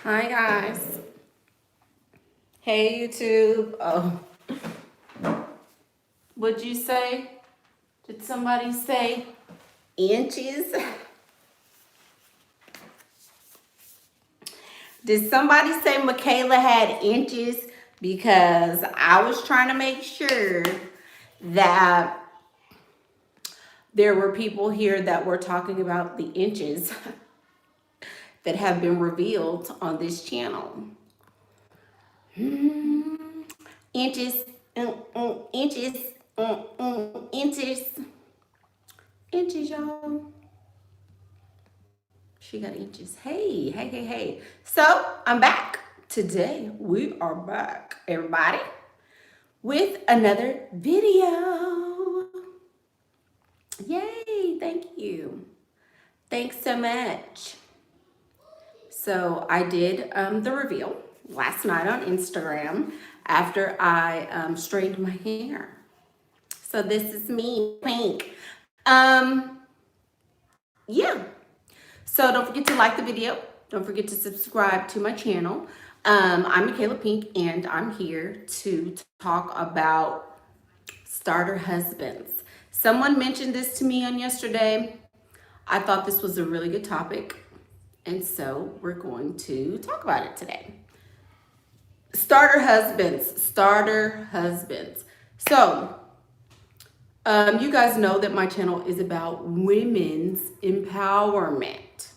Hi guys. Hey YouTube. Oh, what'd you say? Did somebody say inches? Did somebody say Michaela had inches? Because I was trying to make sure that there were people here that were talking about the inches that have been revealed on this channel. Inches, inches, inches, inches, y'all. She got inches. Hey, hey, hey, hey. So I'm back. Today we are back, everybody, with another video. Yay, thank you. Thanks so much. So I did the reveal last night on Instagram after I straightened my hair. So this is me, Pink. Yeah. So don't forget to like the video. Don't forget to subscribe to my channel. I'm Michaela Pink, and I'm here to talk about starter husbands. Someone mentioned this to me on yesterday. I thought this was a really good topic, and so we're going to talk about it today. Starter husbands, starter husbands. So, you guys know that my channel is about women's empowerment.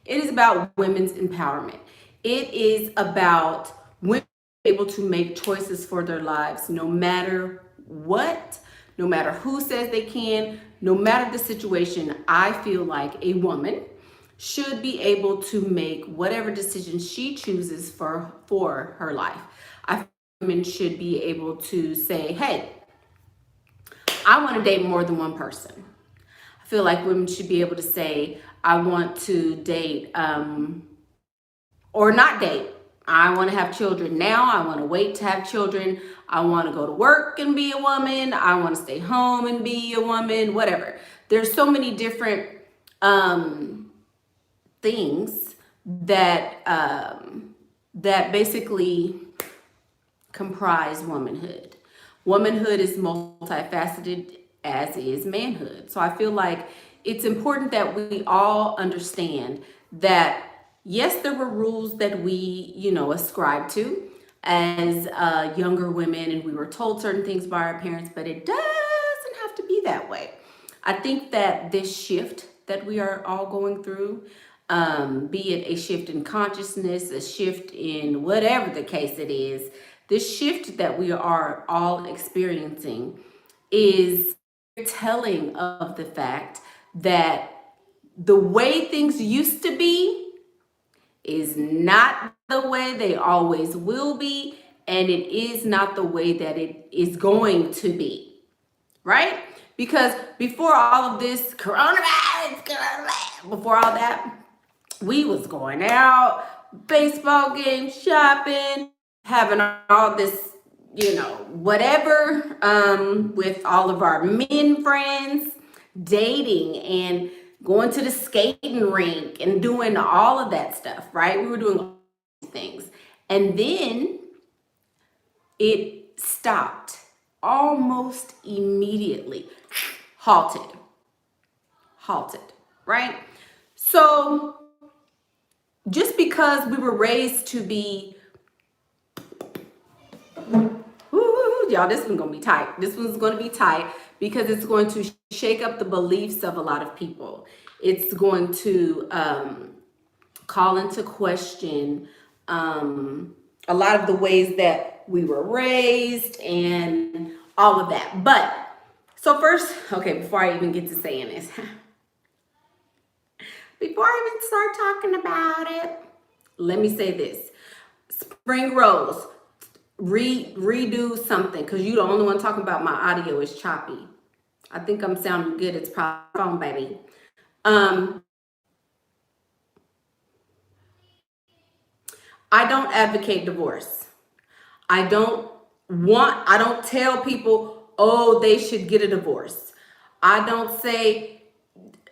It is about women's empowerment. It is about women able to make choices for their lives no matter what, no matter who says they can, no matter the situation. I feel like a woman should be able to make whatever decision she chooses for her life. I feel women should be able to say, hey, I want to date more than one person. I feel like women should be able to say, I want to date or not date. I want to have children now. I want to wait to have children. I want to go to work and be a woman. I want to stay home and be a woman, whatever. There's so many different things that basically comprise womanhood. Womanhood is multifaceted, as is manhood. So I feel like it's important that we all understand that yes, there were rules that we, ascribe to as younger women, and we were told certain things by our parents, but it doesn't have to be that way. I think that this shift that we are all going through, be it a shift in consciousness, a shift in whatever the case it is, this shift that we are all experiencing is telling of the fact that the way things used to be is not the way they always will be, and it is not the way that it is going to be, right? Because before all of this coronavirus, before all that, we was going out, baseball games, shopping, having all this, whatever, with all of our men friends, dating and going to the skating rink and doing all of that stuff, right? We were doing all these things. And then it stopped almost immediately, halted, right? So just because we were raised to be, y'all, this one's gonna be tight. This one's gonna be tight because it's going to shake up the beliefs of a lot of people. It's going to call into question a lot of the ways that we were raised and all of that. But so first, okay, before I even get to saying this, before I even start talking about it, let me say this. Spring Rose, redo something, because you're the only one talking about my audio is choppy. I think I'm sounding good. It's probably phone, baby. I don't advocate divorce. I don't tell people, oh, they should get a divorce. I don't say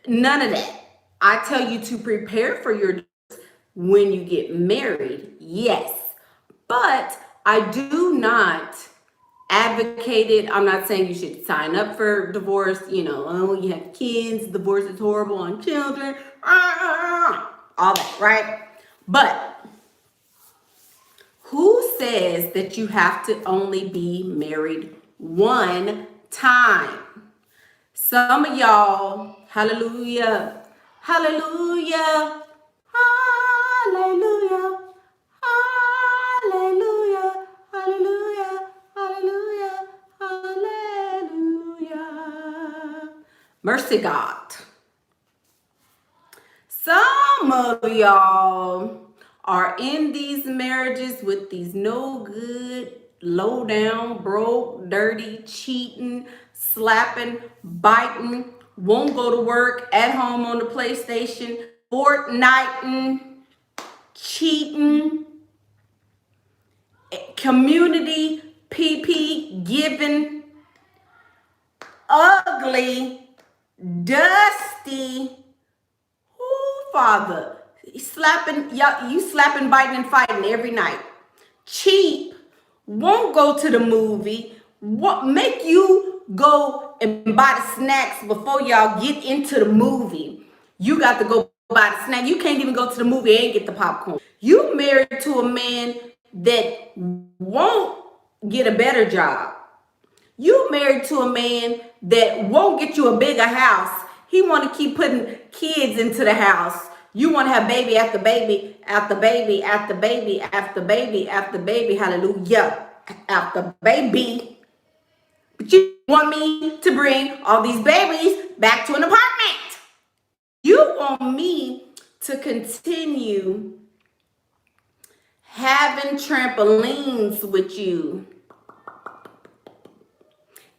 none of that. I tell you to prepare for your divorce, when you get married, yes. But I do not advocate it. I'm not saying you should sign up for divorce. You know, oh, you have kids, divorce is horrible on children, all that, right? But who says that you have to only be married one time? Some of y'all, hallelujah, hallelujah, hallelujah, hallelujah, hallelujah, hallelujah, hallelujah. Mercy God. Some of y'all are in these marriages with these no good, low down, broke, dirty, cheating, slapping, biting, won't go to work, at home on the PlayStation, Fortniting, cheating, community, PP, giving, ugly, dusty. Oh, Father, slapping, y'all, you slapping, biting, and fighting every night. Cheap, won't go to the movie. What make you go and buy the snacks before y'all get into the movie? You got to go buy the snack. You can't even go to the movie and get the popcorn. You married to a man that won't get a better job. You married to a man that won't get you a bigger house. He want to keep putting kids into the house. You want to have baby after baby after baby after baby after baby after baby. Hallelujah. After baby. But you want me to bring all these babies back to an apartment. You want me to continue having trampolines with you.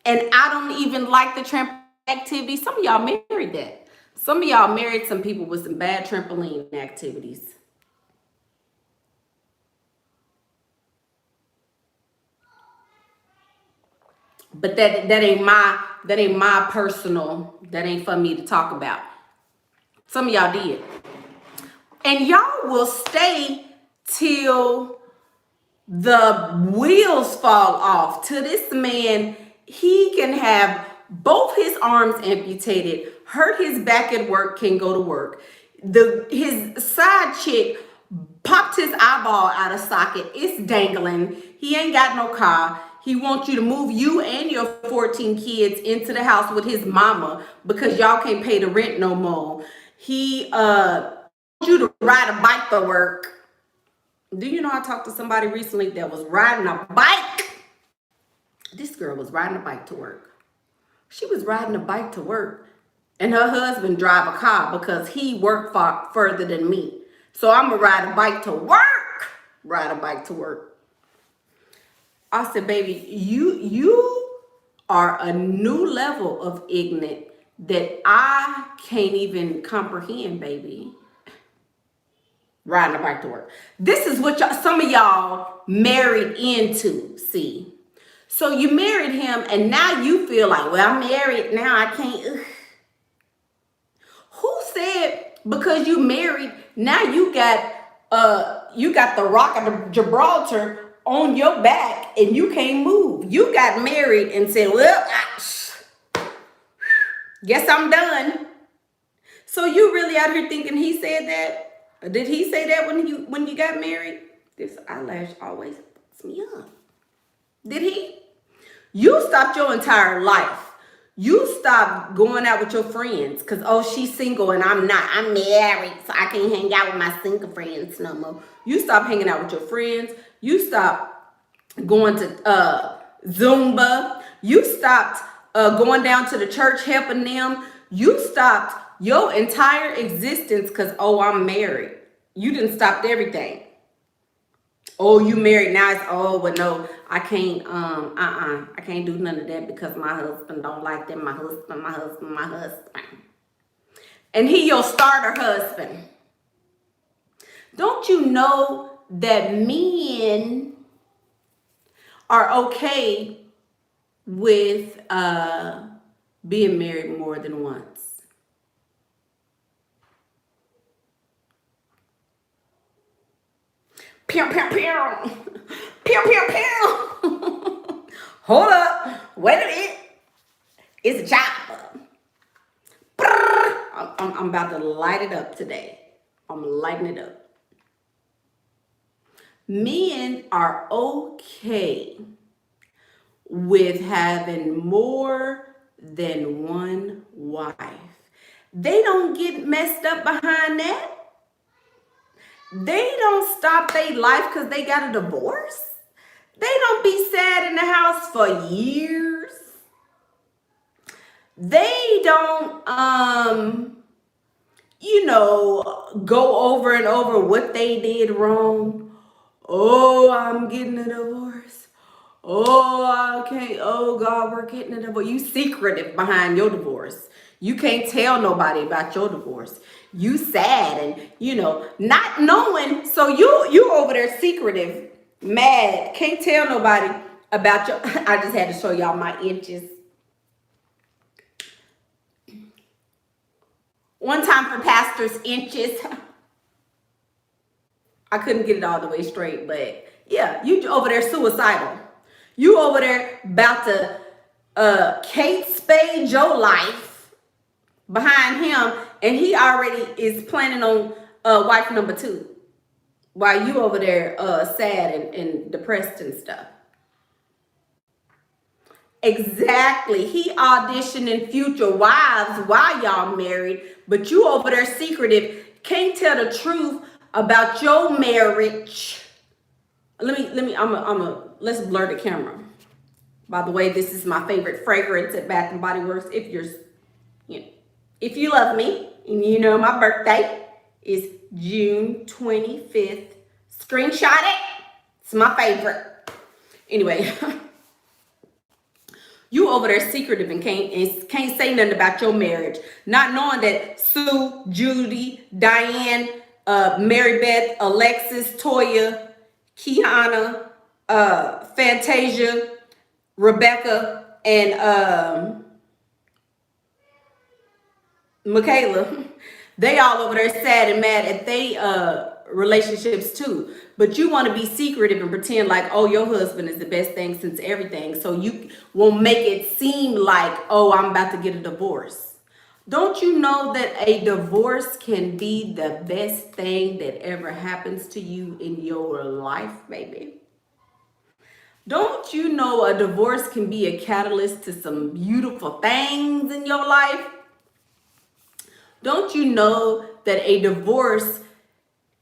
And I don't even like the trampoline activity. Some of y'all married that. Some of y'all married some people with some bad trampoline activities. But that ain't my personal, that ain't for me to talk about. Some of y'all did. And y'all will stay till the wheels fall off. To this man, he can have both his arms amputated, hurt his back at work, can go to work. His side chick popped his eyeball out of socket. It's dangling. He ain't got no car. He wants you to move you and your 14 kids into the house with his mama because y'all can't pay the rent no more. He wants you to ride a bike to work. Do you know I talked to somebody recently that was riding a bike? This girl was riding a bike to work. She was riding a bike to work, and her husband drive a car because he worked far further than me. So I'm gonna ride a bike to work. Ride a bike to work. I said, baby, you are a new level of ignorant that I can't even comprehend, baby. Riding a bike to work. This is what some of y'all married into, see. So you married him and now you feel like, well, I'm married now, I can't. Ugh. Who said because you married, now you got the Rock of Gibraltar on your back and you can't move. You got married and said, well, guess I'm done. So you really out here thinking he said that? Or did he say that when you got married? This eyelash always fucks me up. Did he? You stopped your entire life. You stopped going out with your friends because, oh, she's single and I'm not. I'm married, so I can't hang out with my single friends no more. You stopped hanging out with your friends. You stopped going to Zumba. You stopped going down to the church helping them. You stopped your entire existence because, oh, I'm married. You didn't stop everything. Oh, you married now? It's, oh, but no, I can't. I can't do none of that because my husband don't like that. My husband. And he your starter husband. Don't you know that men are okay with being married more than once? Pew, pew, pew. Pew, pew, pew. Hold up. Wait a minute. It's a chopper. I'm about to light it up today. I'm lighting it up. Men are okay with having more than one wife. They don't get messed up behind that. They don't stop their life because they got a divorce. They don't be sad in the house for years. They don't, go over and over what they did wrong. Oh, I'm getting a divorce. Oh, okay. Oh, God, we're getting a divorce. You secretive behind your divorce. You can't tell nobody about your divorce. You sad and, not knowing. So you over there secretive, mad. Can't tell nobody about your. I just had to show y'all my inches. One time for pastor's inches. I couldn't get it all the way straight, but yeah, you over there suicidal. You over there about to Kate Spade your life behind him, and he already is planning on wife number 2. While you over there sad and depressed and stuff. Exactly. He auditioning future wives while y'all married, but you over there secretive, can't tell the truth about your marriage. Let's blur the camera. By the way, this is my favorite fragrance at Bath and Body Works. If you love me and you know my birthday is June 25th. Screenshot it. It's my favorite. Anyway, you over there secretive and can't say nothing about your marriage, not knowing that Sue, Judy, Diane, Mary Beth, Alexis, Toya, Kiana, Fantasia, Rebecca, and Michaela, they all over there sad and mad at they relationships too. But you want to be secretive and pretend like, oh, your husband is the best thing since everything. So you will make it seem like, oh, I'm about to get a divorce. Don't you know that a divorce can be the best thing that ever happens to you in your life, baby? Don't you know a divorce can be a catalyst to some beautiful things in your life? Don't you know that a divorce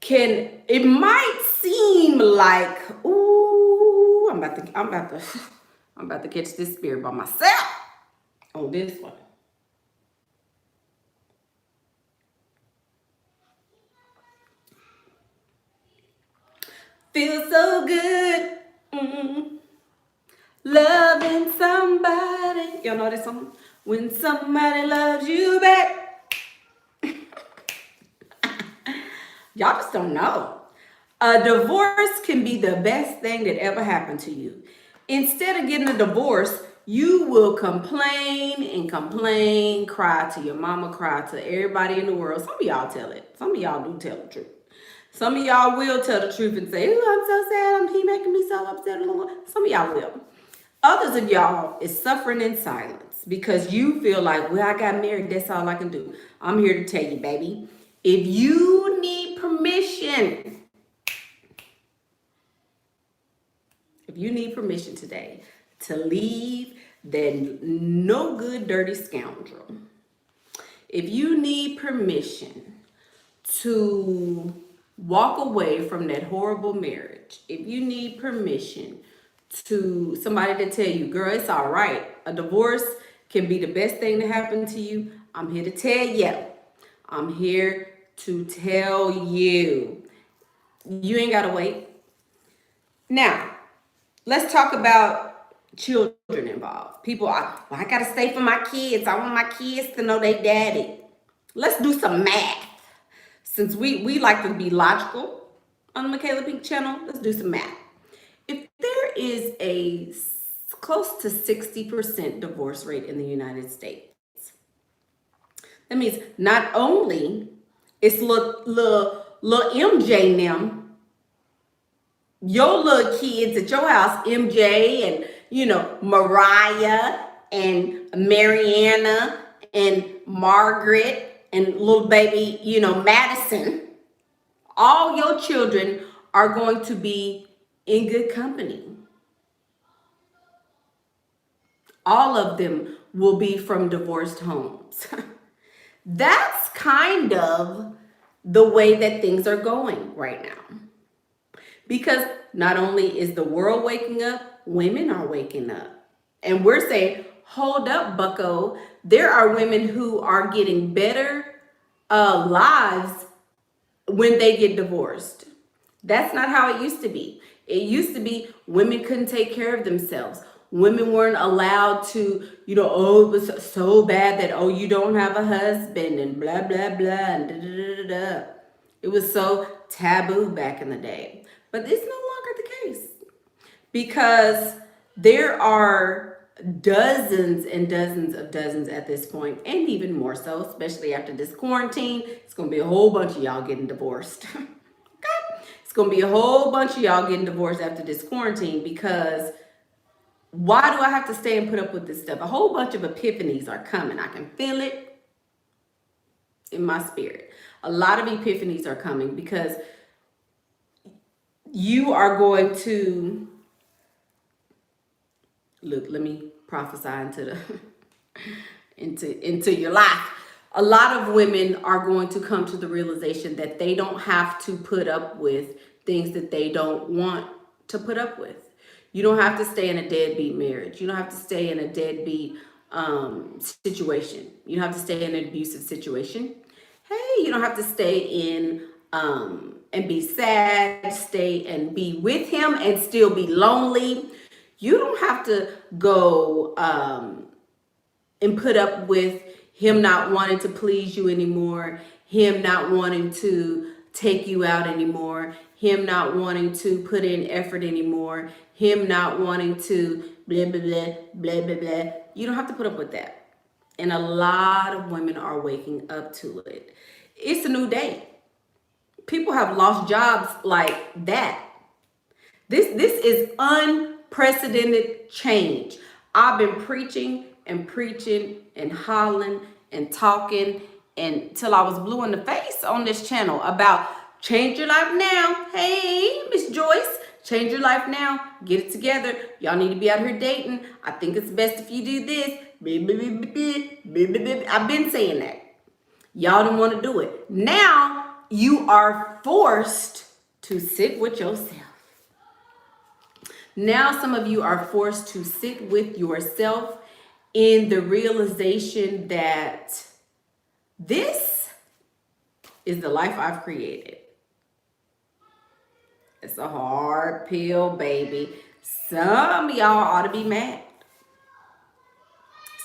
it might seem like, ooh, I'm about to catch this spirit by myself on this one. Feels so good. Loving somebody. Y'all know that song? When somebody loves you back. Y'all just don't know. A divorce can be the best thing that ever happened to you. Instead of getting a divorce, you will complain and complain, cry to your mama, cry to everybody in the world. Some of y'all tell it. Some of y'all do tell the truth. Some of y'all will tell the truth and say, oh, I'm so sad. He making me so upset. Some of y'all will. Others of y'all is suffering in silence because you feel like, well, I got married. That's all I can do. I'm here to tell you, baby. If you need permission, today to leave that no good, dirty scoundrel, if you need permission to walk away from that horrible marriage, if you need permission to somebody to tell you, girl, it's all right, a divorce can be the best thing to happen to you, I'm here to tell you. I'm here to tell you. You ain't gotta wait. Now, let's talk about children involved. People are, well, I gotta stay for my kids. I want my kids to know they daddy. Let's do some math. Since we like to be logical on the Michaela Pink channel, let's do some math. If there is a close to 60% divorce rate in the United States, that means not only is little MJ and them your little kids at your house, MJ and, Mariah and Mariana and Margaret and little baby, Madison, all your children are going to be in good company. All of them will be from divorced homes. That's kind of the way that things are going right now. Because not only is the world waking up, women are waking up. And we're saying, hold up, bucko. There are women who are getting better lives when they get divorced. That's not how it used to be. It used to be women couldn't take care of themselves. Women weren't allowed to, oh, it was so bad that, oh, you don't have a husband and blah, blah, blah, and da, da, da, da. It was so taboo back in the day. But it's no longer the case because there are dozens and dozens at this point, and even more so, especially after this quarantine. It's going to be a whole bunch of y'all getting divorced. It's going to be a whole bunch of y'all getting divorced after this quarantine because why do I have to stay and put up with this stuff? A whole bunch of epiphanies are coming. I can feel it in my spirit. A lot of epiphanies are coming because you are going to, look, let me prophesy into your life. A lot of women are going to come to the realization that they don't have to put up with things that they don't want to put up with. You don't have to stay in a deadbeat marriage. You don't have to stay in a deadbeat situation. You don't have to stay in an abusive situation. Hey, you don't have to stay in and be sad, stay and be with him and still be lonely. You don't have to go and put up with him not wanting to please you anymore, him not wanting to take you out anymore, him not wanting to put in effort anymore, him not wanting to blah, blah, blah, blah, blah, blah. You don't have to put up with that. And a lot of women are waking up to it. It's a new day. People have lost jobs like that. This is unprecedented change. I've been preaching and hollering and talking until I was blue in the face on this channel about change your life now. Hey, Miss Joyce, change your life now. Get it together. Y'all need to be out here dating. I think it's best if you do this. I've been saying that. Y'all don't want to do it. Now you are forced to sit with yourself. Now some of you are forced to sit with yourself in the realization that this is the life I've created. It's a hard pill, baby. Some of y'all ought to be mad.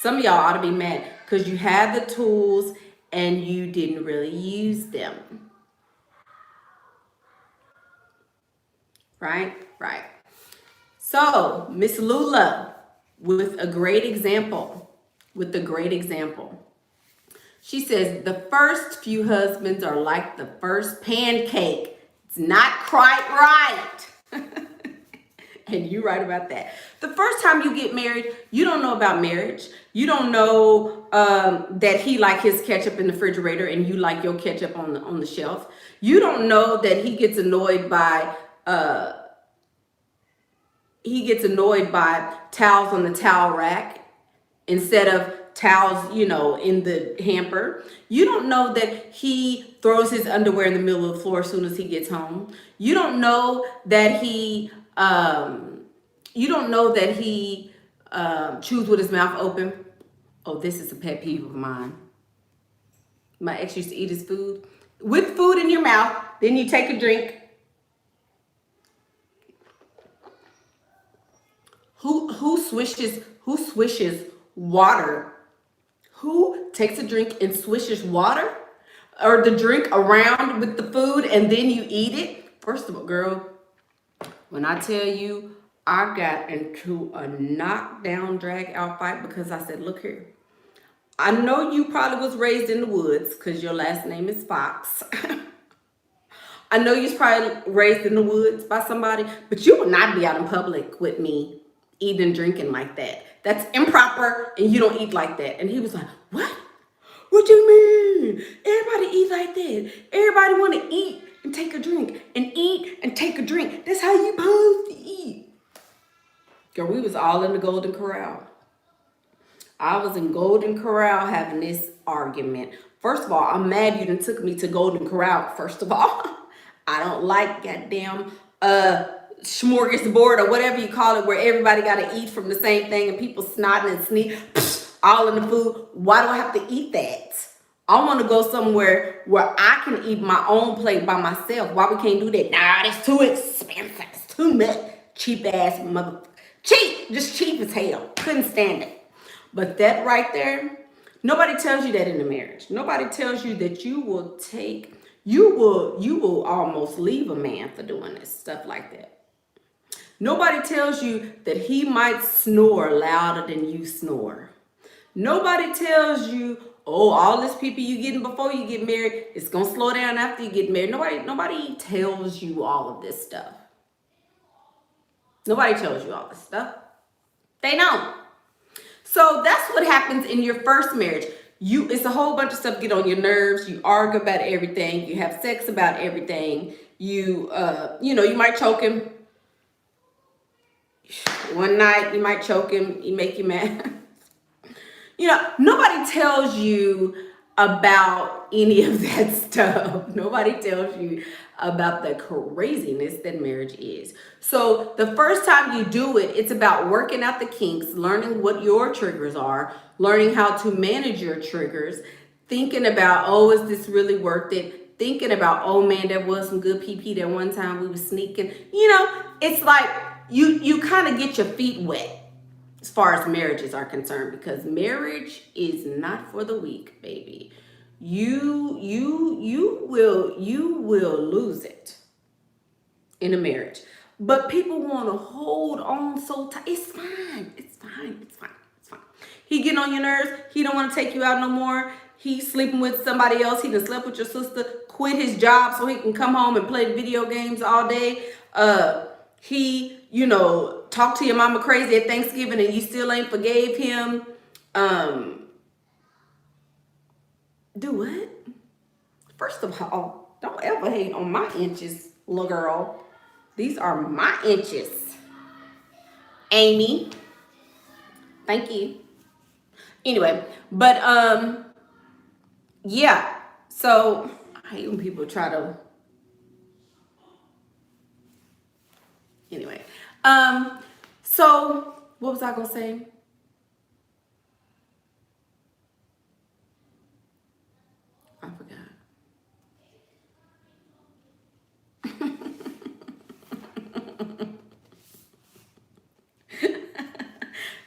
Some of y'all ought to be mad because you had the tools and you didn't really use them. Right? So, Miss Lula, with a great example. She says, the first few husbands are like the first pancake. It's not quite right. And you're right about that. The first time you get married, you don't know about marriage. You don't know that he like his ketchup in the refrigerator and you like your ketchup on the shelf. You don't know that he gets annoyed by towels on the towel rack instead of towels, in the hamper. You don't know that he throws his underwear in the middle of the floor as soon as he gets home. You don't know that he chews with his mouth open. Oh, this is a pet peeve of mine. My ex used to eat his food with food in your mouth. Then you take a drink. Who swishes water? Who takes a drink and swishes water? Or the drink around with the food and then you eat it? First of all, girl, when I tell you I got into a knockdown, drag out fight because I said, look here. I know you probably was raised in the woods because your last name is Fox. I know you was probably raised in the woods by somebody, but you will not be out in public with me eating and drinking like that. That's improper, and you don't eat like that. And he was like, what? What do you mean? Everybody eat like that. Everybody want to eat and take a drink and eat and take a drink. That's how you supposed to eat. Girl, we was all in the Golden Corral. I was in Golden Corral having this argument. First of all, I'm mad you done took me to Golden Corral, first of all. I don't like goddamn smorgasbord or whatever you call it, where everybody got to eat from the same thing and people snotting and sneak all in the food. Why do I have to eat that? I want to go somewhere where I can eat my own plate by myself. Why we can't do that? Nah, that's too expensive. It's too much. Cheap ass mother. Cheap. Just cheap as hell. Couldn't stand it. But that right there, nobody tells you that in a marriage. Nobody tells you that you will almost leave a man for doing this stuff like that. Nobody tells you that he might snore louder than you snore. Nobody tells you, oh, all this people you getting before you get married, it's gonna slow down after you get married. Nobody tells you all of this stuff. Nobody tells you all this stuff. They don't. So that's what happens in your first marriage. It's a whole bunch of stuff get on your nerves. You argue about everything. You have sex about everything. You might choke him. One night you might choke him. You make you mad. Nobody tells you about any of that stuff. Nobody tells you about the craziness that marriage is. So the first time you do it, it's about working out the kinks, learning what your triggers are, learning how to manage your triggers, thinking about, oh, is this really worth it? Thinking about, oh man, there was some good pee that one time we were sneaking. It's like you kind of get your feet wet as far as marriages are concerned, because marriage is not for the weak, baby. You will lose it in a marriage. But people want to hold on so tight. It's fine. He getting on your nerves. He don't want to take you out no more. He's sleeping with somebody else. He done slept with your sister, quit his job so he can come home and play video games all day. He, talk to your mama crazy at Thanksgiving and you still ain't forgave him. Do what? First of all, don't ever hate on my inches, little girl. These are my inches. Amy. Thank you. Anyway, but yeah. So I hate when people try to. Anyway, so what was I gonna say? I forgot.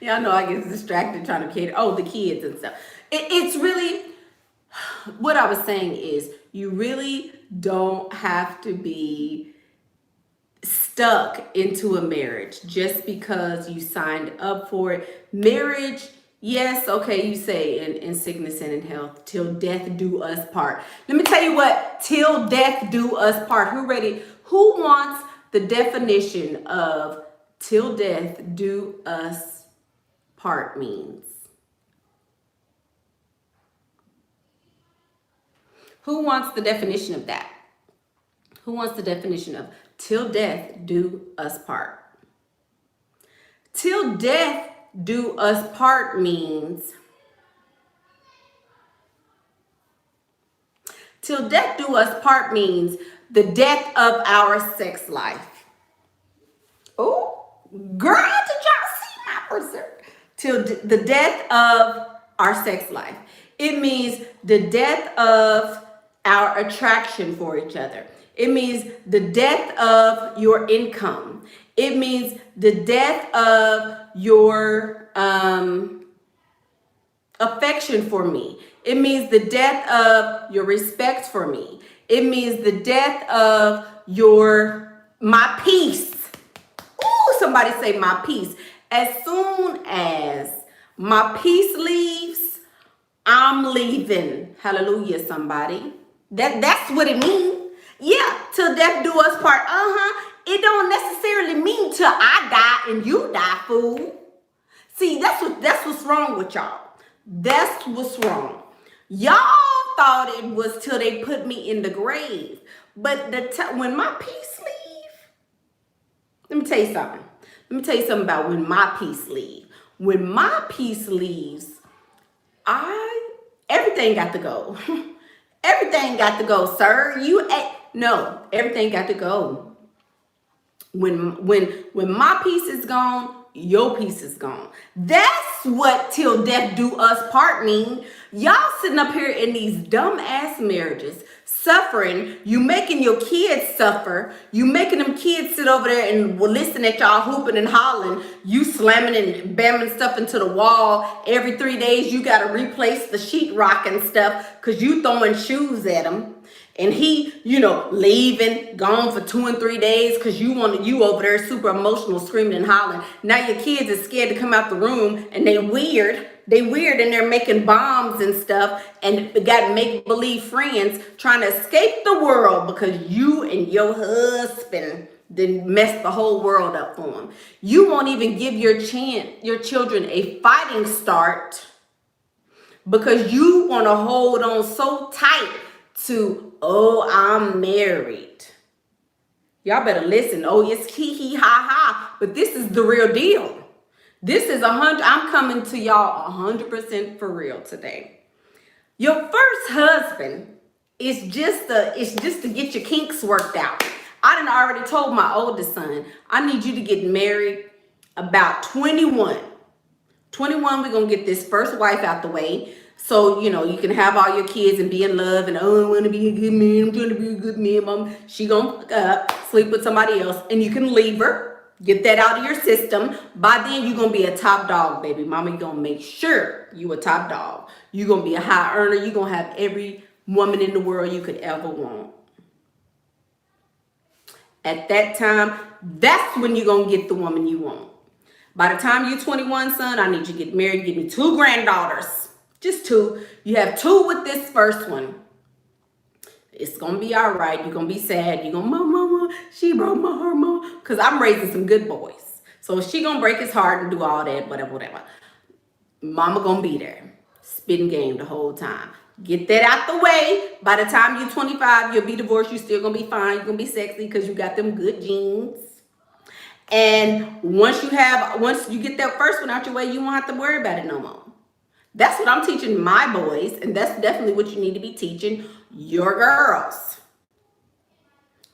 Y'all know I get distracted trying to cater. Oh, the kids and stuff. It's really, what I was saying is, you really don't have to be stuck into a marriage just because you signed up for it. Marriage, yes, okay, you say in sickness and in health, till death do us part. Let me tell you what till death do us part. Who ready? Who wants the definition of till death do us part means? Who wants the definition of that? Who wants the definition of till death do us part? Till death do us part means, till death do us part means the death of our sex life. Oh, girl, did y'all see my berserk? Till the death of our sex life. It means the death of our attraction for each other. It means the death of your income. It means the death of your affection for me. It means the death of your respect for me. It means the death of my peace. Ooh, somebody say my peace. As soon as my peace leaves, I'm leaving. Hallelujah, somebody. That's what it means. Yeah, till death do us part. It don't necessarily mean till I die and you die, fool. See, that's what's wrong with y'all. That's what's wrong. Y'all thought it was till they put me in the grave. But when my peace leave, let me tell you something. Let me tell you something about when my peace leave. When my peace leaves, everything got to go. Everything got to go, sir. No, everything got to go. When my piece is gone, your piece is gone. That's what till death do us part mean. Y'all sitting up here in these dumb ass marriages, suffering. You making your kids suffer. You making them kids sit over there and listen at y'all hooping and hollering. You slamming and bamming stuff into the wall. Every 3 days you got to replace the sheetrock and stuff because you throwing shoes at them. And he, leaving, gone for 2 and 3 days because you over there super emotional, screaming and hollering. Now your kids are scared to come out the room and they weird. They weird and they're making bombs and stuff and got make-believe friends trying to escape the world because you and your husband then mess the whole world up for them. You won't even give your children a fighting start because you want to hold on so tight to, oh, I'm married. Y'all better listen. Oh, it's hee ha ha. But this is the real deal. This is 100. I'm coming to y'all 100% for real today. Your first husband is just to get your kinks worked out. I done already told my oldest son, I need you to get married about 21. 21, we're going to get this first wife out the way. So, you can have all your kids and be in love and, oh, I want to be a good man. I'm trying to be a good man, mom. She going to fuck up, sleep with somebody else, and you can leave her. Get that out of your system. By then, you're going to be a top dog, baby. Mama, you're going to make sure you a top dog. You're going to be a high earner. You're going to have every woman in the world you could ever want. At that time, that's when you're going to get the woman you want. By the time you're 21, son, I need you to get married. Give me 2 granddaughters. Just 2. You have 2 with this first one. It's going to be all right. You're going to be sad. You're going to, mama, she broke my heart, mama. Because I'm raising some good boys. So she going to break his heart and do all that, whatever. Mama going to be there. Spitting game the whole time. Get that out the way. By the time you're 25, you'll be divorced. You're still going to be fine. You're going to be sexy because you got them good genes. And once you get that first one out your way, you won't have to worry about it no more. That's what I'm teaching my boys, and that's definitely what you need to be teaching your girls.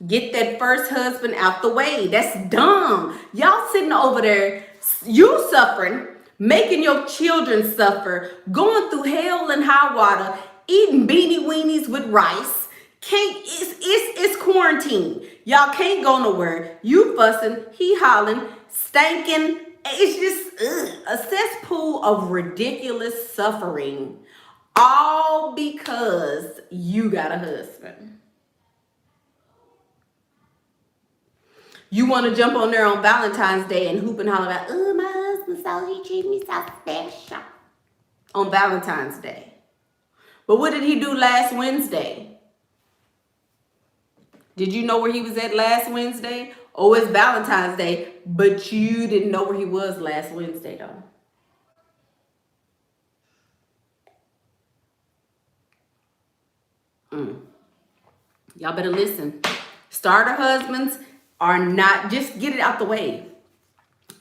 Get that first husband out the way. That's dumb. Y'all sitting over there, you suffering, making your children suffer, going through hell and high water, eating beanie weenies with rice. It's quarantine. Y'all can't go nowhere. You fussing, he hollering, stanking. It's just a cesspool of ridiculous suffering, all because you got a husband. You want to jump on there on Valentine's Day and hoop and holler about, oh, my husband, so he treated me so special on Valentine's Day. But what did he do last Wednesday? Did you know where he was at last Wednesday? Oh, it's Valentine's Day, but you didn't know where he was last Wednesday, though. Y'all better listen. Starter husbands are not, just get it out the way.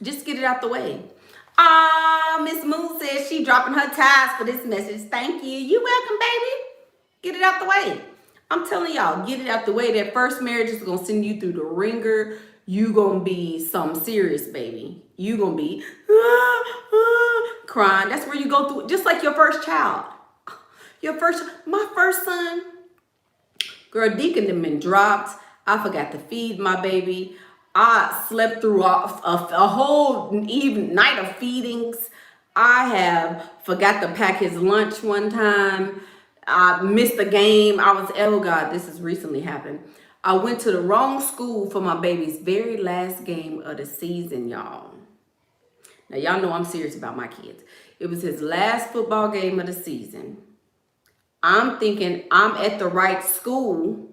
Just get it out the way. Miss Moon says she dropping her ties for this message. Thank you. You welcome, baby. Get it out the way. I'm telling y'all, get it out the way. That first marriage is going to send you through the ringer. You going to be something serious, baby. You going to be crying. That's where you go through, just like your first child. My first son, girl, Deacon them been dropped. I forgot to feed my baby. I slept through a whole night of feedings. I have forgot to pack his lunch one time. I missed a game. Oh God, this has recently happened. I went to the wrong school for my baby's very last game of the season, y'all. Now, y'all know I'm serious about my kids. It was his last football game of the season. I'm thinking I'm at the right school.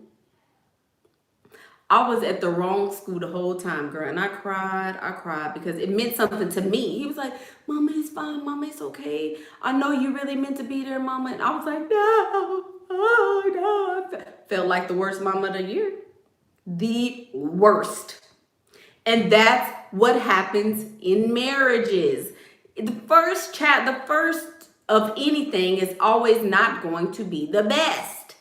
I was at the wrong school the whole time, girl, and I cried because it meant something to me. He was like, Mama, it's fine, Mama, it's okay. I know you really meant to be there, Mama. And I was like, no, oh, no. Felt like the worst mama of the year. The worst. And that's what happens in marriages. The first of anything is always not going to be the best.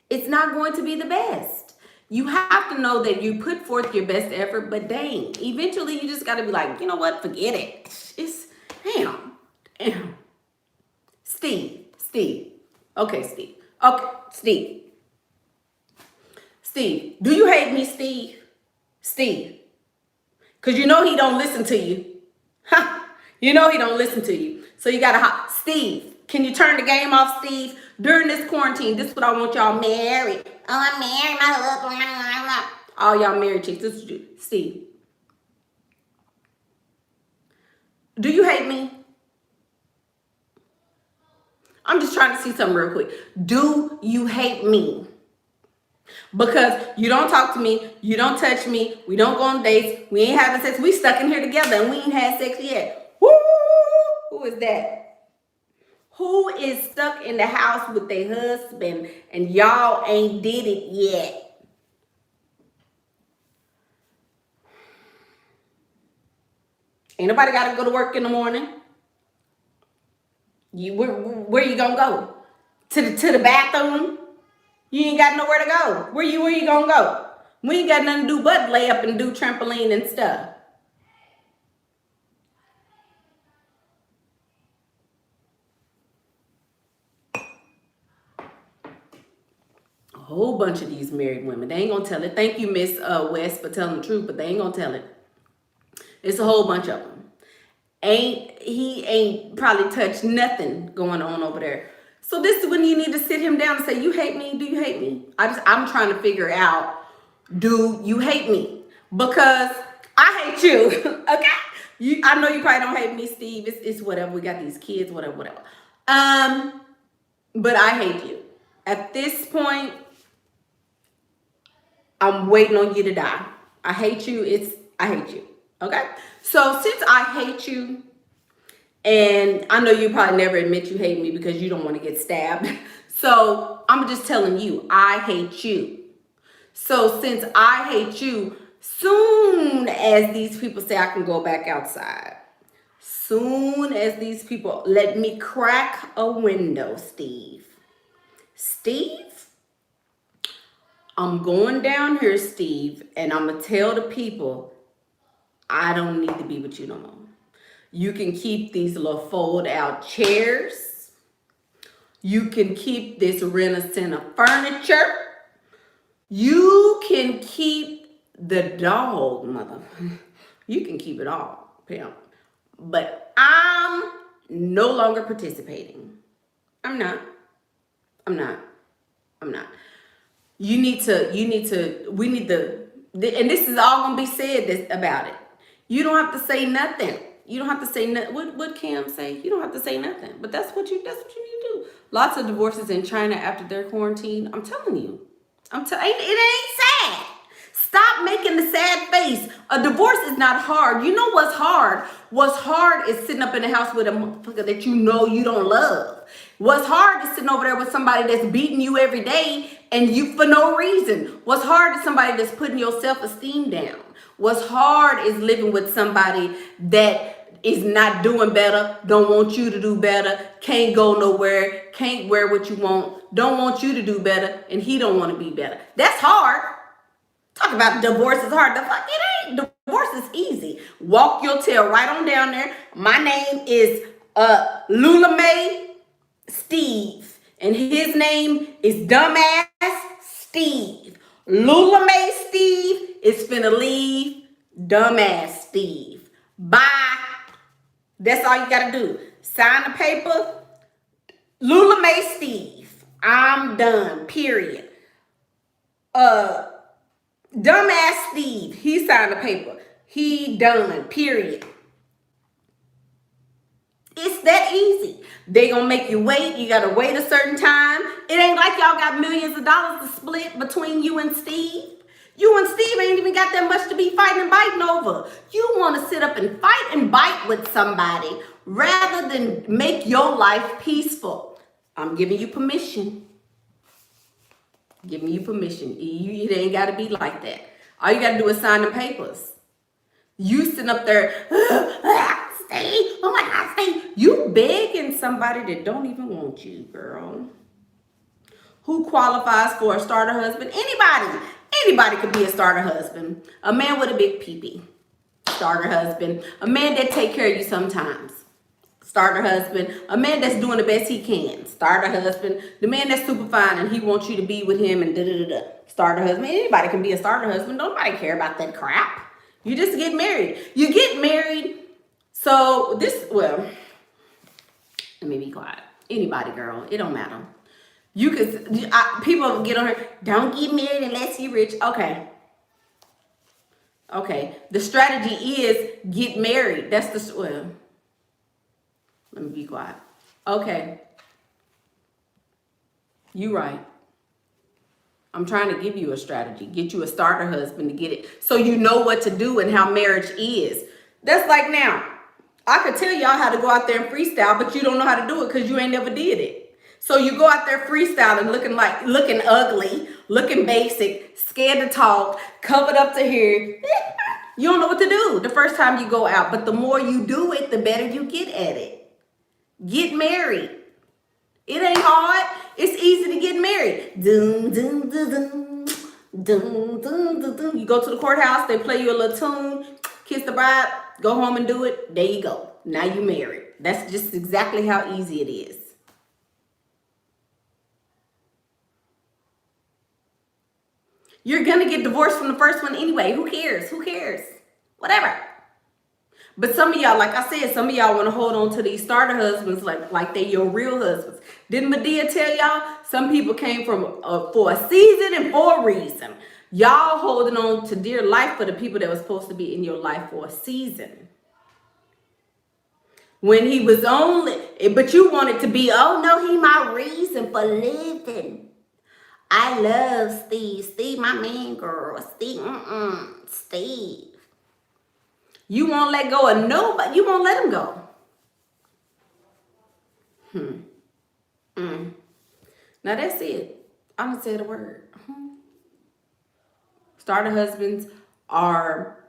It's not going to be the best. You have to know that you put forth your best effort, but dang, eventually you just got to be like, you know what? Forget it. It's, damn. Steve. Okay, Steve. Okay, Steve, do you hate me, Steve? Steve. Because you know he don't listen to you. You know he don't listen to you. So you got to, Steve, can you turn the game off, Steve? During this quarantine, this is what I want y'all married. Oh, I'm married, my husband. All y'all married chicks, this is you. Steve. Do you hate me? I'm just trying to see something real quick. Do you hate me? Because you don't talk to me, you don't touch me, we don't go on dates, we ain't having sex, we stuck in here together and we ain't had sex yet. Woo! Who is that? Who is stuck in the house with their husband and y'all ain't did it yet? Ain't nobody got to go to work in the morning. Where you gonna go? To the bathroom? You ain't got nowhere to go. Where you gonna go? We ain't got nothing to do but lay up and do trampoline and stuff. A whole bunch of these married women, they ain't gonna tell it. Thank you, Miss West, for telling the truth, but they ain't gonna tell it. It's a whole bunch of them. He ain't probably touched nothing going on over there. So this is when you need to sit him down and say, you hate me? Do you hate me? I'm trying to figure out, do you hate me? Because I hate you, okay? I know you probably don't hate me, Steve. It's whatever. We got these kids, whatever. But I hate you. At this point, I'm waiting on you to die. I hate you. I hate you, okay? So since I hate you, and I know you probably never admit you hate me because you don't want to get stabbed. So I'm just telling you, I hate you. So since I hate you, soon as these people say I can go back outside, soon as these people let me crack a window, Steve, I'm going down here, Steve, and I'm going to tell the people, I don't need to be with you no more. You can keep these little fold out chairs. You can keep this Renaissance furniture. You can keep the dog, mother. You can keep it all, pimp. But I'm no longer participating. I'm not. We need to, and this is all going to be said about it. You don't have to say nothing. You don't have to say nothing. What Cam say? You don't have to say nothing. But that's what you need to do. Lots of divorces in China after their quarantine. I'm telling you. It ain't sad. Stop making the sad face. A divorce is not hard. You know what's hard? What's hard is sitting up in the house with a motherfucker that you know you don't love. What's hard is sitting over there with somebody that's beating you every day and you for no reason. What's hard is somebody that's putting your self-esteem down. What's hard is living with somebody that is not doing better, don't want you to do better, can't go nowhere, can't wear what you want, don't want you to do better, and he don't want to be better. That's hard. Talk about divorce is hard. The fuck it ain't. Divorce is easy. Walk your tail right on down there. My name is Lula Mae Steve, and his name is Dumbass Steve. Lula Mae Steve is finna leave Dumbass Steve. Bye. That's all you gotta do. Sign the paper. Lula Mae Steve. I'm done. Period. Dumbass Steve. He signed the paper. He done. Period. It's that easy. They gonna make you wait. You gotta wait a certain time. It ain't like y'all got millions of dollars to split between you and Steve. You and Steve ain't even got that much to be fighting and biting over. You want to sit up and fight and bite with somebody rather than make your life peaceful. I'm giving you permission. Giving you permission. It ain't got to be like that. All you got to do is sign the papers. You sitting up there, Steve, oh my God, Steve. You begging somebody that don't even want you, girl. Who qualifies for a starter husband? Anybody. Anybody could be a starter husband. A man with a big pee-pee. Starter husband. A man that take care of you sometimes. Starter husband. A man that's doing the best he can. Starter husband. The man that's super fine and he wants you to be with him and da-da-da-da. Starter husband. Anybody can be a starter husband. Nobody care about that crap. You just get married. You get married. So this, well, let me be quiet. Anybody, girl. It don't matter. You could, people get on her, don't get married unless you're rich. Okay. Okay. The strategy is get married. That's the, well, let me be quiet. Okay. You right. I'm trying to give you a strategy. Get you a starter husband to get it. So you know what to do and how marriage is. That's like now. I could tell y'all how to go out there and freestyle, but you don't know how to do it because you ain't never did it. So you go out there freestyling, looking ugly, looking basic, scared to talk, covered up to here. You don't know what to do the first time you go out. But the more you do it, the better you get at it. Get married. It ain't hard. It's easy to get married. Dun, dun, dun, dun. Dun, dun, dun, dun. You go to the courthouse, they play you a little tune, kiss the bride, go home and do it. There you go. Now you married. That's just exactly how easy it is. You're going to get divorced from the first one anyway. Who cares? Who cares? Whatever. But some of y'all, like I said, some of y'all want to hold on to these starter husbands like they your real husbands. Didn't Medea tell y'all? Some people came from for a season and for a reason. Y'all holding on to dear life for the people that was supposed to be in your life for a season. When he was only, but you wanted to be, oh no, he my reason for living. I love Steve. Steve, my man, girl. Steve, Steve. You won't let go of nobody. You won't let him go. Now that's it. I'm going to say the word. Starter husbands are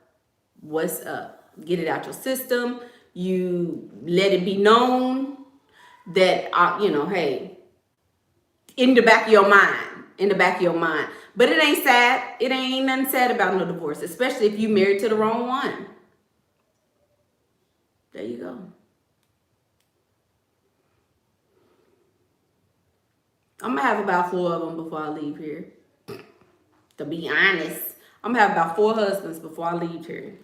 what's up. Get it out your system. You let it be known that, hey, in the back of your mind. In the back of your mind. But it ain't sad. It ain't nothing sad about no divorce, especially if you married to the wrong one. There you go. I'm going to have about 4 of them before I leave here. To be honest, I'm going to have about 4 husbands before I leave here.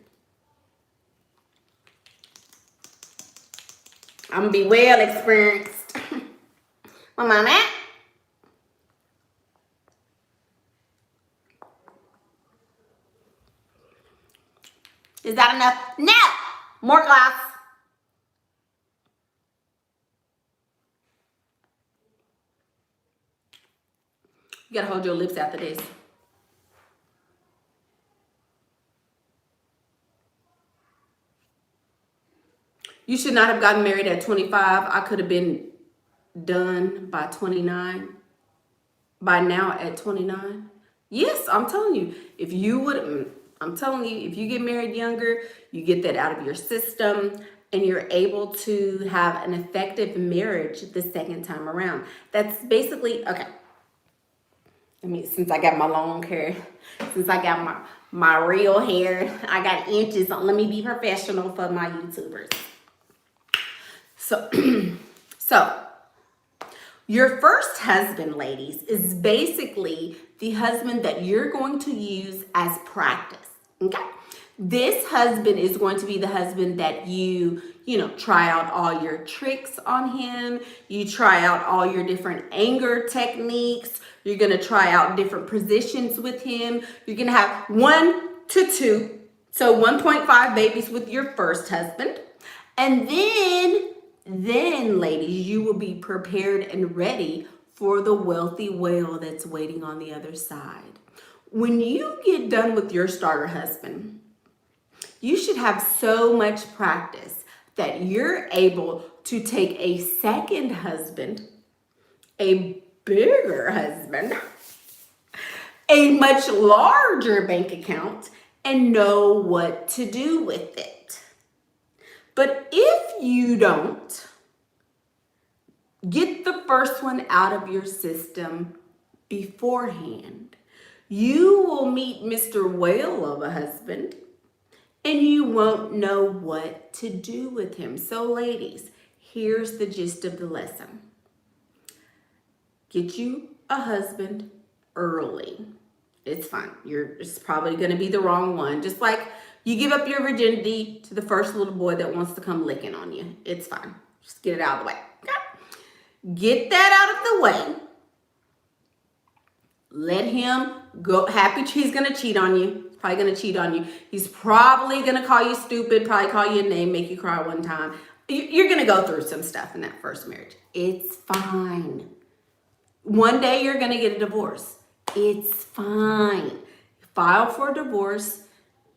I'm going to be well experienced. My mama. Is that enough? No! More glass. You gotta hold your lips after this. You should not have gotten married at 25. I could have been done by 29. By now at 29. Yes, I'm telling you. If you get married younger, you get that out of your system and you're able to have an effective marriage the second time around. That's basically, okay. Since I got my long hair, since I got my real hair, I got inches on. Let me be professional for my YouTubers. So your first husband, ladies, is basically the husband that you're going to use as practice. Okay? This husband is going to be the husband that you try out all your tricks on him. You try out all your different anger techniques. You're going to try out different positions with him. You're going to have 1 to 2, so 1.5 babies with your first husband. And then, ladies, you will be prepared and ready for the wealthy whale that's waiting on the other side. When you get done with your starter husband, you should have so much practice that you're able to take a second husband, a bigger husband, a much larger bank account, and know what to do with it. But if you don't get the first one out of your system beforehand, you will meet Mr. Whale of a husband and you won't know what to do with him. So ladies, here's the gist of the lesson. Get you a husband early. It's fine. It's probably going to be the wrong one. Just like you give up your virginity to the first little boy that wants to come licking on you. It's fine. Just get it out of the way. Okay? Get that out of the way. Let him go. Happy he's going to cheat on you. Probably going to cheat on you. He's probably going to call you stupid, probably call you a name, make you cry one time. You're going to go through some stuff in that first marriage. It's fine. One day you're going to get a divorce. It's fine. File for divorce.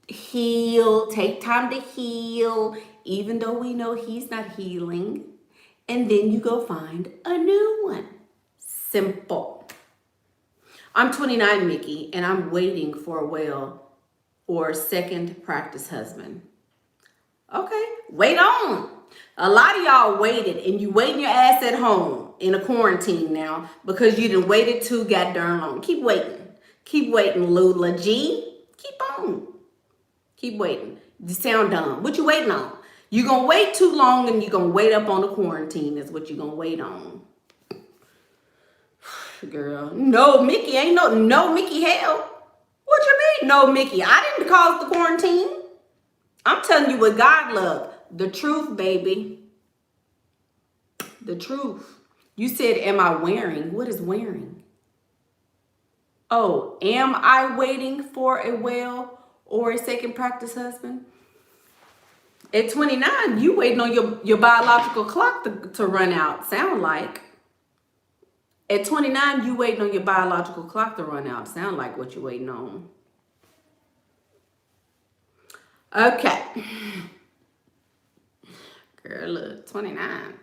Heal. Take time to heal, even though we know he's not healing. And then you go find a new one. Simple. I'm 29, Mickey, and I'm waiting for a whale or a second practice husband. Okay, wait on. A lot of y'all waited, and you waiting your ass at home in a quarantine now because you done waited too goddamn long. Keep waiting. Keep waiting, Lula G. Keep on. Keep waiting. You sound dumb. What you waiting on? You gonna wait too long and you gonna wait up on the quarantine is what you gonna wait on. Girl, no, Mickey ain't no Mickey hell. What you mean, no Mickey? I didn't cause the quarantine. I'm telling you what God loved. The truth, baby. The truth. You said, am I wearing? What is wearing? Oh, am I waiting for a whale or a second practice husband? At 29, you waiting on your biological clock to run out, sound like. At 29, you waiting on your biological clock to run out. Sound like what you waiting on. Okay. Girl, look, 29.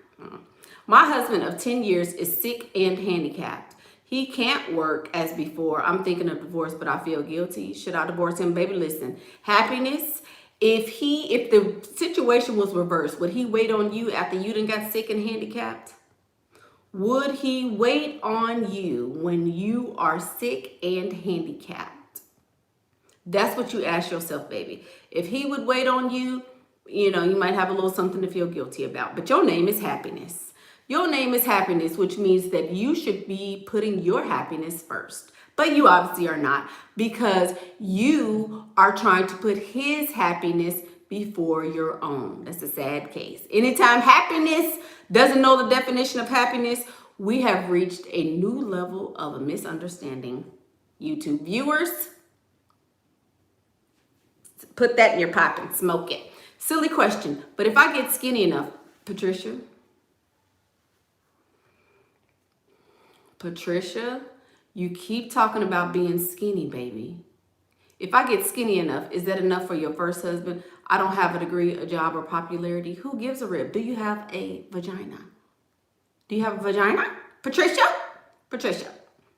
My husband of 10 years is sick and handicapped. He can't work as before. I'm thinking of divorce, but I feel guilty. Should I divorce him? Baby, listen. Happiness. If the situation was reversed, would he wait on you after you done got sick and handicapped? Would he wait on you when you are sick and handicapped? That's what you ask yourself, baby. If he would wait on you, you might have a little something to feel guilty about. But your name is happiness. Your name is happiness, which means that you should be putting your happiness first. But you obviously are not, because you are trying to put his happiness before your own. That's a sad case. Anytime happiness doesn't know the definition of happiness, we have reached a new level of a misunderstanding. YouTube viewers, put that in your pipe and smoke it. Silly question, but if I get skinny enough, Patricia, you keep talking about being skinny, baby. If I get skinny enough, is that enough for your first husband? I don't have a degree, a job, or popularity. Who gives a rip? Do you have a vagina? Do you have a vagina? Patricia? Do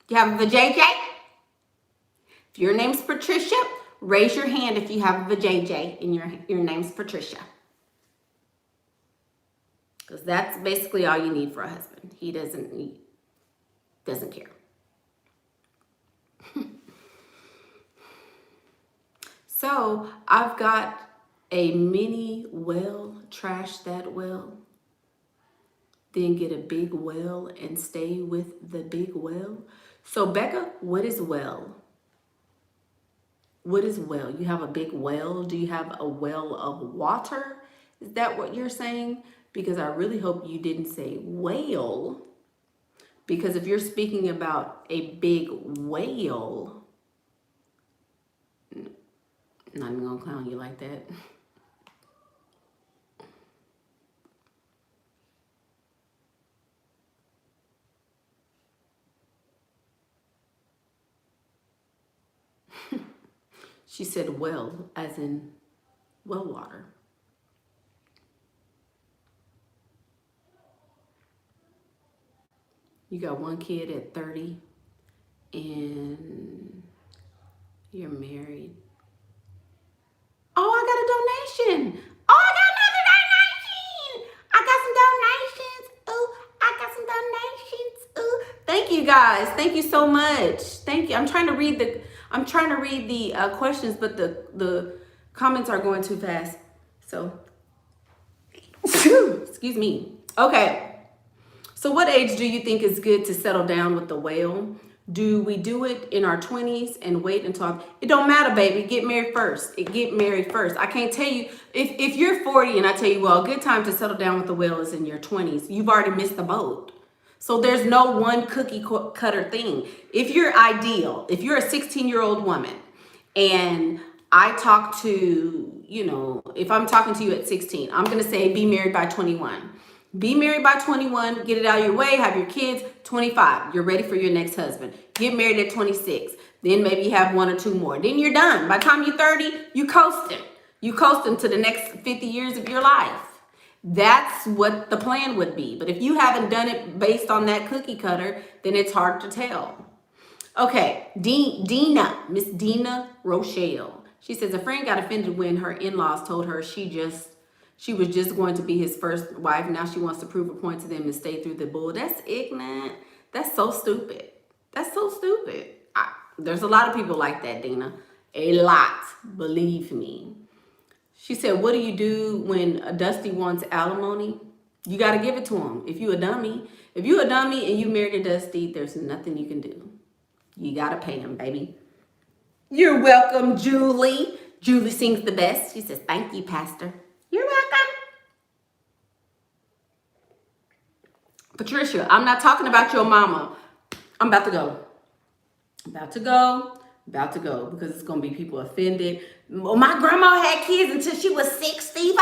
you have a vajayjay? If your name's Patricia, raise your hand if you have a vajayjay and your name's Patricia. Because that's basically all you need for a husband. He doesn't care. So I've got a mini well, trash that well, then get a big well and stay with the big well. So Becca, what is well? What is well? You have a big well? Do you have a well of water? Is that what you're saying? Because I really hope you didn't say whale. Because if you're speaking about a big whale, I'm not even gonna clown you like that. She said well, as in well water. You got one kid at 30 and you're married. Oh, I got a donation. Oh, I got another donation. I got some donations. Ooh, I got some donations. Ooh, thank you guys. Thank you so much. Thank you. I'm trying to read the questions, but the comments are going too fast. So, excuse me. Okay. So what age do you think is good to settle down with the whale? Do we do it in our 20s and wait until it don't matter, baby. Get married first. Get married first. I can't tell you if you're 40 and I tell you, well, a good time to settle down with the whale is in your 20s. You've already missed the boat. So there's no one cookie cutter thing. If you're ideal, if you're a 16-year-old woman and I talk to, if I'm talking to you at 16, I'm going to say be married by 21. Be married by 21, get it out of your way, have your kids. 25, you're ready for your next husband. Get married at 26. Then maybe you have one or two more. Then you're done. By the time you're 30, you coasting. You coasting to the next 50 years of your life. That's what the plan would be. But if you haven't done it based on that cookie cutter, then it's hard to tell. Okay, Dina, Miss Dina Rochelle. She says a friend got offended when her in-laws told her she was just going to be his first wife. Now she wants to prove a point to them and stay through the bull. That's ignorant. That's so stupid. That's so stupid. There's a lot of people like that, Dina. A lot, believe me. She said, what do you do when a Dusty wants alimony? You got to give it to him. If you a dummy and you married a Dusty, there's nothing you can do. You got to pay him, baby. You're welcome, Julie. Julie sings the best. She says, thank you, Pastor. You're welcome. Patricia, I'm not talking about your mama. I'm about to go. About to go because it's going to be people offended. Well, my grandma had kids until she was 65.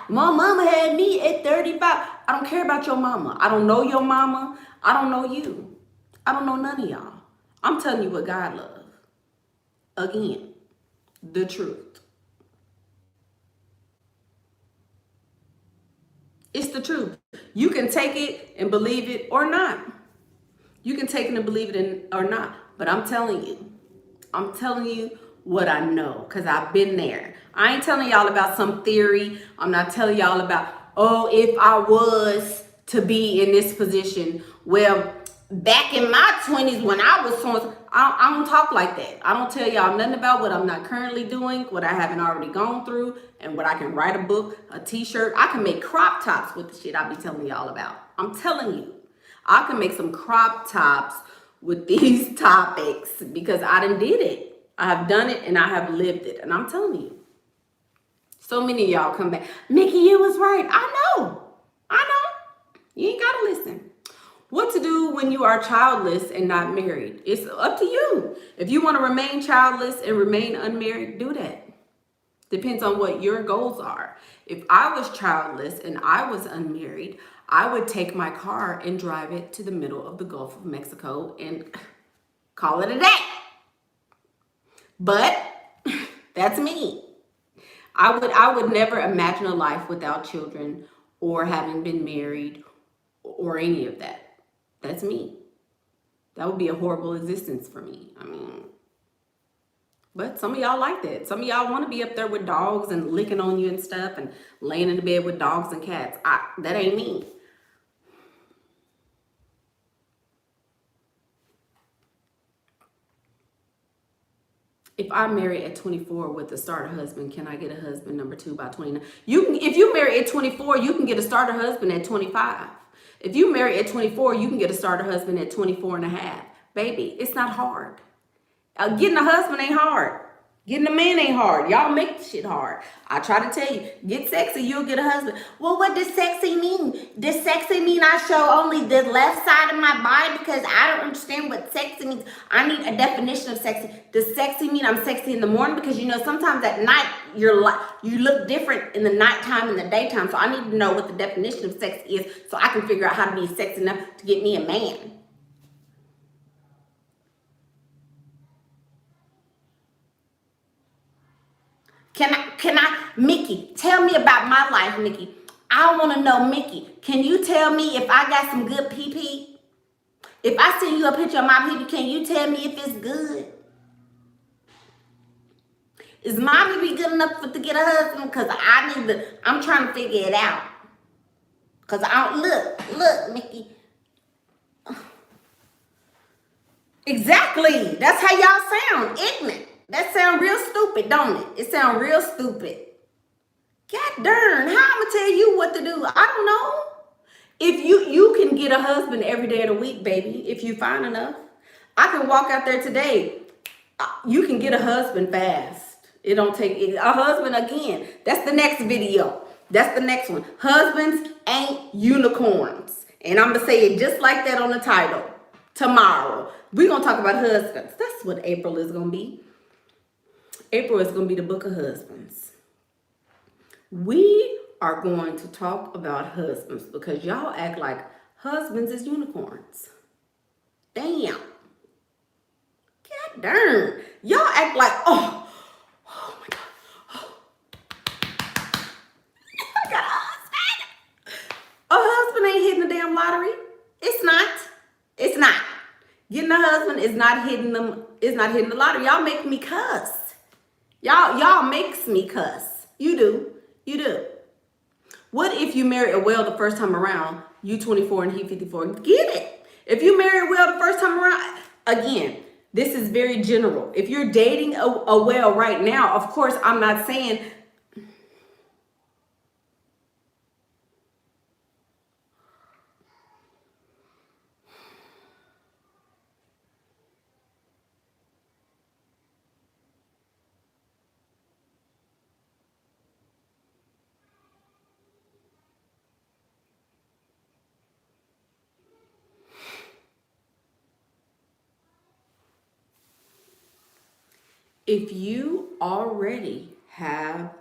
My mama had me at 35. I don't care about your mama. I don't know your mama. I don't know you. I don't know none of y'all. I'm telling you what God loves. Again, the truth. It's the truth. You can take it and believe it or not. You can take it and believe it or not. But I'm telling you what I know because I've been there. I ain't telling y'all about some theory. I'm not telling y'all about, oh, if I was to be in this position. Well, back in my 20s when I was so, I don't talk like that. I don't tell y'all nothing about what I'm not currently doing, what I haven't already gone through, and what I can write a book, a t-shirt. I can make crop tops with the shit I be telling y'all about. I'm telling you, I can make some crop tops with these topics because I done did it. I have done it and I have lived it. And I'm telling you, so many of y'all come back, Mickey, you was right. I know. You ain't gotta listen. What to do when you are childless and not married? It's up to you. If you want to remain childless and remain unmarried, do that. Depends on what your goals are. If I was childless and I was unmarried, I would take my car and drive it to the middle of the Gulf of Mexico and call it a day. But that's me. I would never imagine a life without children or having been married or any of that. That's me. That would be a horrible existence for me. But some of y'all like that. Some of y'all want to be up there with dogs and licking on you and stuff and laying in the bed with dogs and cats. That ain't me. If I'm married at 24 with a starter husband, can I get a husband number 2 by 29? If you marry at 24, you can get a starter husband at 25. If you marry at 24, you can get a starter husband at 24 and a half. Baby, it's not hard. Getting a husband ain't hard. Getting a man ain't hard. Y'all make the shit hard. I try to tell you, get sexy, you'll get a husband. Well, what does sexy mean? Does sexy mean I show only the left side of my body? Because I don't understand what sexy means. I need a definition of sexy. Does sexy mean I'm sexy in the morning? Because sometimes at night you look different in the nighttime and the daytime. So I need to know what the definition of sex is so I can figure out how to be sexy enough to get me a man. Mickey, tell me about my life, Mickey. I want to know, Mickey, can you tell me if I got some good pee? If I send you a picture of my pee, can you tell me if it's good? Is my pee good enough to get a husband? Because I'm trying to figure it out. Because look, Mickey. Exactly. That's how y'all sound. Ignorant. That sound real stupid, don't it? It sound real stupid. God darn, how I'm gonna tell you what to do? I don't know. If you can get a husband every day of the week, baby, if you find enough. I can walk out there today. You can get a husband fast. It don't take a husband again. That's the next video. That's the next one. Husbands ain't unicorns. And I'm gonna say it just like that on the title. Tomorrow. We're gonna talk about husbands. That's what April is gonna be. April is gonna be the book of husbands. We are going to talk about husbands because y'all act like husbands is unicorns. Damn. God darn. Y'all act like, oh my God. Oh. I got a husband. A husband ain't hitting the damn lottery. It's not. It's not. Getting a husband is not hitting the lottery. Y'all make me cuss. Y'all makes me cuss. You do. You do. What if you marry a whale the first time around? You 24 and he 54. Get it. If you marry a whale the first time around, again, this is very general. If you're dating a whale right now, of course, I'm not saying if you already have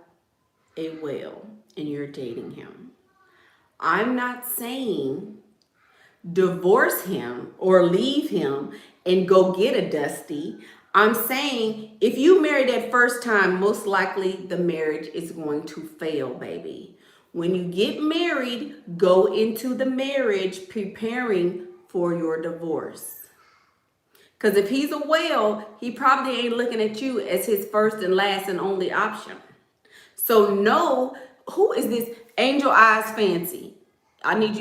a whale and you're dating him, I'm not saying divorce him or leave him and go get a Dusty. I'm saying if you marry that first time, most likely the marriage is going to fail, baby. When you get married, go into the marriage preparing for your divorce. Because if he's a whale, he probably ain't looking at you as his first and last and only option. So no, who is this Angel Eyes Fancy? I need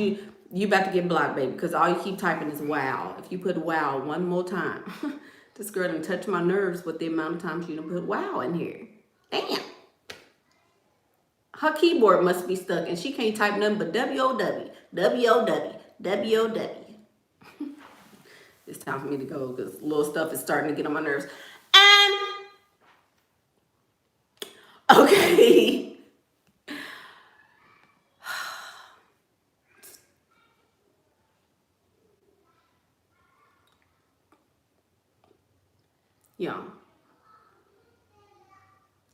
you about to get blocked, baby, because all you keep typing is wow. If you put wow one more time, this girl done touch my nerves with the amount of times you done put wow in here. Damn. Her keyboard must be stuck and she can't type nothing but W-O-W, W-O-W, W-O-W. It's time for me to go because little stuff is starting to get on my nerves. And, okay. Y'all,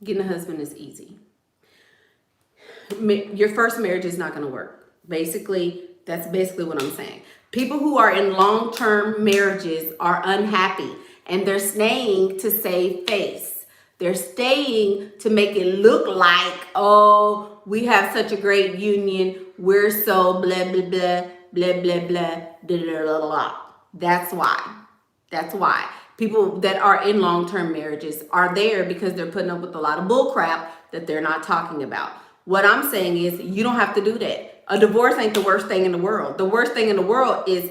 getting a husband is easy. Your first marriage is not going to work. Basically, that's basically what I'm saying. People who are in long-term marriages are unhappy and they're staying to save face. They're staying to make it look like, oh, we have such a great union. We're so blah, blah, blah, blah, blah, blah, blah, blah, blah, blah. That's why. That's why. People that are in long-term marriages are there because they're putting up with a lot of bull crap that they're not talking about. What I'm saying is you don't have to do that. A divorce ain't the worst thing in the world. The worst thing in the world is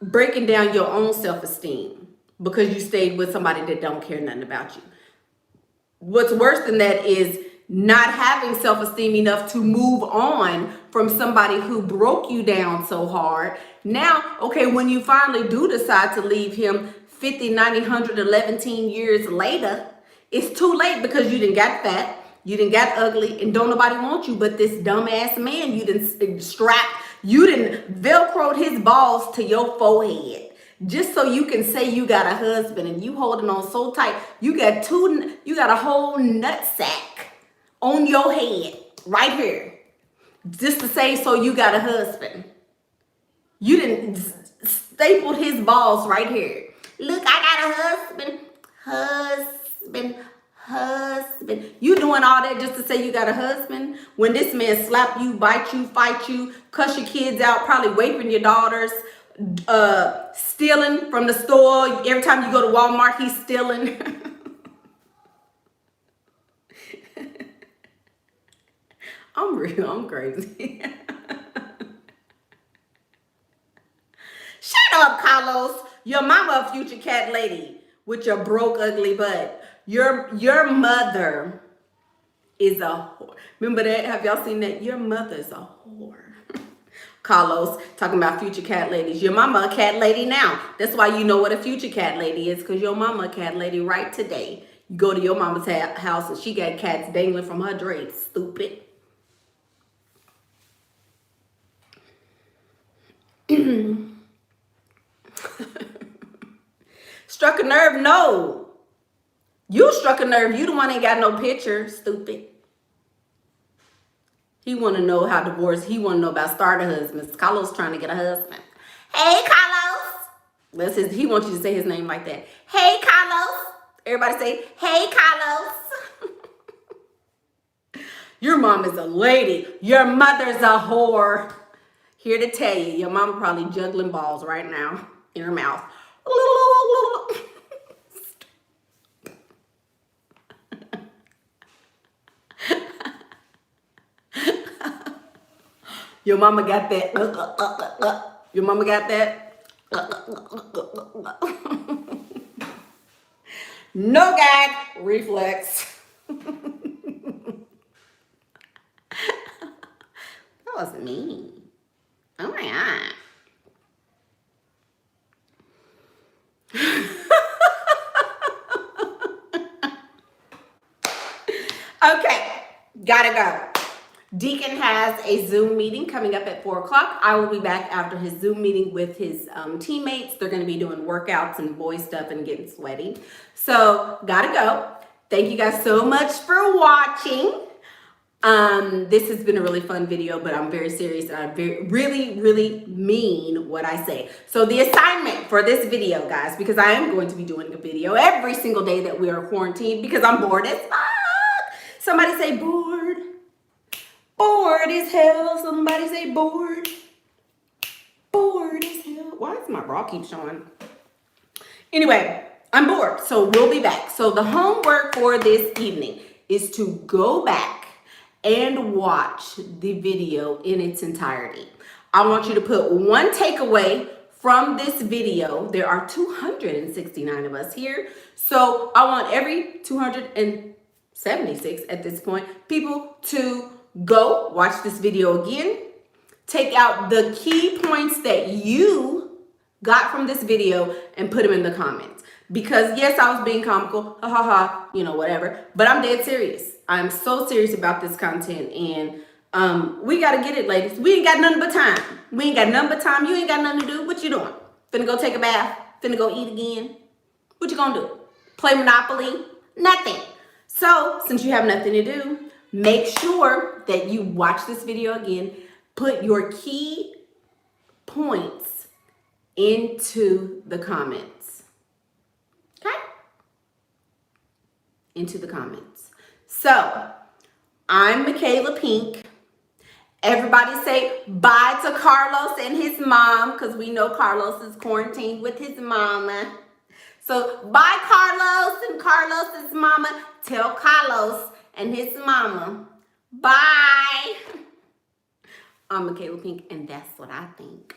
breaking down your own self-esteem because you stayed with somebody that don't care nothing about you. What's worse than that is not having self-esteem enough to move on from somebody who broke you down so hard. Now, okay, when you finally do decide to leave him 50, 90, 100, 11 years later, it's too late because you done got fat. You done got ugly and don't nobody want you but this dumbass man you done strapped, you done velcroed his balls to your forehead just so you can say you got a husband and you holding on so tight. You got a whole nut sack on your head right here just to say so you got a husband. You done stapled his balls right here. Look, I got a husband. husband. You doing all that just to say you got a husband? When this man slap you, bite you, fight you, cuss your kids out, probably raping your daughters, stealing from the store. Every time you go to Walmart, he's stealing. I'm real. I'm crazy. Shut up, Carlos. Your mama a future cat lady with your broke, ugly butt. Your mother is a whore. Remember that? Have y'all seen that? Your mother's a whore. Carlos talking about future cat ladies. Your mama a cat lady now. That's why you know what a future cat lady is, because your mama a cat lady right today. You go to your mama's house and she got cats dangling from her drapes. Stupid. Struck a nerve? No. You struck a nerve. You the one ain't got no picture. Stupid. He want to know how divorce. He want to know about starter husbands. Carlos trying to get a husband. Hey, Carlos. He wants you to say his name like that. Hey, Carlos. Everybody say, hey, Carlos. Your mom is a lady. Your mother's a whore. Here to tell you, your mama probably juggling balls right now in her mouth. Your mama got that. Your mama got that. No gag reflex. That was mean. Oh my God. Okay, gotta go. Deacon has a Zoom meeting coming up at 4 o'clock. I will be back after his Zoom meeting with his teammates. They're going to be doing workouts and boy stuff and getting sweaty. So, gotta go. Thank you guys so much for watching. This has been a really fun video, but I'm very serious and I really mean what I say. So the assignment for this video, guys, because I am going to be doing a video every single day that we are quarantined because I'm bored as fuck. Somebody say bored. Bored as hell. Somebody say bored. Bored as hell. Why does my bra keep showing? Anyway, I'm bored, so we'll be back. So the homework for this evening is to go back and watch the video in its entirety. I want you to put one takeaway from this video. There are 269 of us here. So I want every 276 at this point people to go watch this video again. Take out the key points that you got from this video and put them in the comments. Because yes, I was being comical, ha ha ha, you know, whatever. But I'm dead serious. I'm so serious about this content, and we gotta get it, ladies. We ain't got nothing but time. We ain't got nothing but time. You ain't got nothing to do. What you doing? Finna go take a bath? Finna go eat again? What you gonna do? Play Monopoly? Nothing. So since you have nothing to do, make sure that you watch this video again. Put your key points into the comments. Okay? Into the comments. So, I'm Michaela Pink. Everybody say bye to Carlos and his mom, because we know Carlos is quarantined with his mama. So, bye Carlos and Carlos's mama. Tell Carlos and his mama, bye. I'm Michaela Pink, and that's what I think.